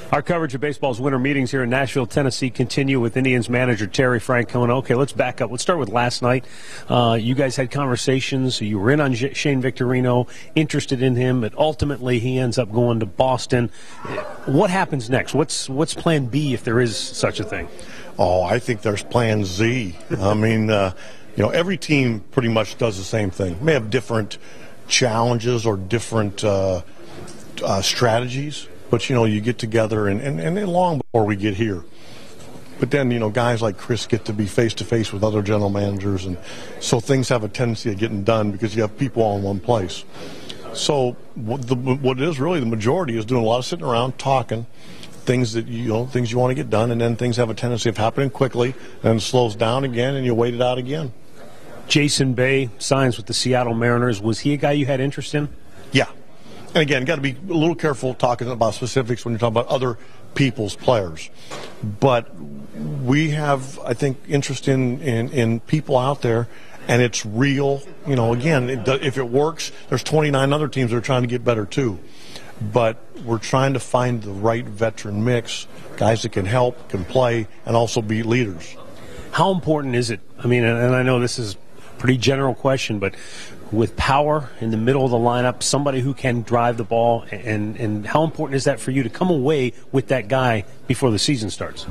Our coverage of baseball's winter meetings here in Nashville, Tennessee continue with Indians manager Terry Francona. Okay, let's back up. Let's start with last night. You guys had conversations. You were in on Shane Victorino, interested in him, but ultimately he ends up going to Boston. What happens next? What's plan B if there is such a thing? Oh, I think there's plan Z. I mean, every team pretty much does the same thing. May have different challenges or different strategies. But, you get together and long before we get here. But then, guys like Chris get to be face-to-face with other general managers. And so things have a tendency of getting done because you have people all in one place. So what is really the majority is doing a lot of sitting around, talking, things that, things you want to get done. And then things have a tendency of happening quickly and it slows down again and you wait it out again. Jason Bay signs with the Seattle Mariners. Was he a guy you had interest in? Yeah. And again, got to be a little careful talking about specifics when you're talking about other people's players. But we have, I think, interest in people out there, and it's real. Again, if it works, there's 29 other teams that are trying to get better too. But we're trying to find the right veteran mix, guys that can help, can play, and also be leaders. How important is it? I mean, and I know this is a pretty general question, but with power in the middle of the lineup, somebody who can drive the ball, and how important is that for you to come away with that guy before the season starts?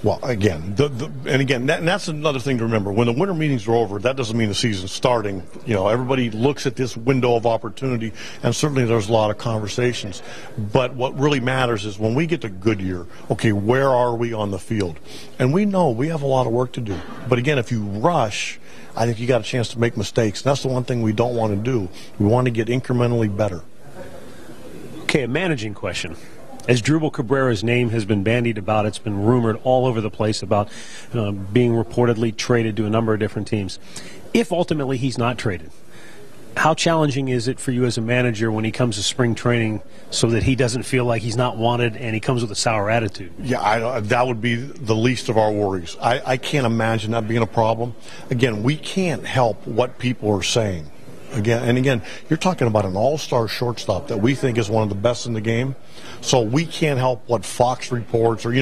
Well, again, that's another thing to remember. When the winter meetings are over, that doesn't mean the season's starting. Everybody looks at this window of opportunity, and certainly there's a lot of conversations. But what really matters is when we get to Goodyear, okay, where are we on the field? And we know we have a lot of work to do. But again, if you rush, I think you got a chance to make mistakes. And that's the one thing we don't want to do. We want to get incrementally better. Okay, a managing question. As Drupal Cabrera's name has been bandied about, it's been rumored all over the place about being reportedly traded to a number of different teams. If ultimately he's not traded, how challenging is it for you as a manager when he comes to spring training so that he doesn't feel like he's not wanted and he comes with a sour attitude? Yeah, that would be the least of our worries. I can't imagine that being a problem. Again, we can't help what people are saying. Again, you're talking about an all-star shortstop that we think is one of the best in the game. So we can't help what Fox reports or,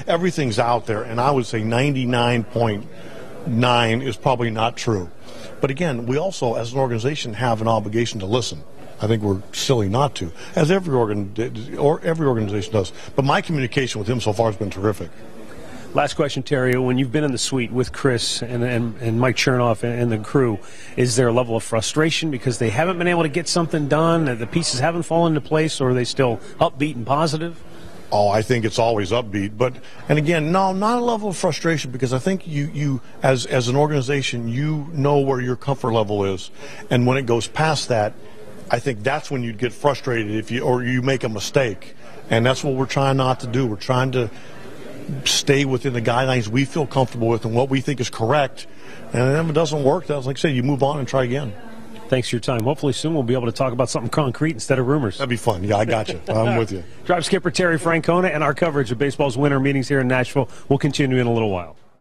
everything's out there. And I would say 99.9 is probably not true. But again, we also, as an organization, have an obligation to listen. I think we're silly not to, as every organization does. But my communication with him so far has been terrific. Last question, Terry. When you've been in the suite with Chris and Mike Chernoff and the crew, is there a level of frustration because they haven't been able to get something done, the pieces haven't fallen into place, or are they still upbeat and positive? Oh, I think it's always upbeat. And again, no, not a level of frustration because I think you as an organization, you know where your comfort level is. And when it goes past that, I think that's when you'd get frustrated if you make a mistake. And that's what we're trying not to do. We're trying to stay within the guidelines we feel comfortable with and what we think is correct. And if it doesn't work, that's like I say, you move on and try again. Thanks for your time. Hopefully soon we'll be able to talk about something concrete instead of rumors. That'd be fun. Yeah, I got you. I'm with you. Drive skipper Terry Francona, and our coverage of baseball's winter meetings here in Nashville will continue in a little while.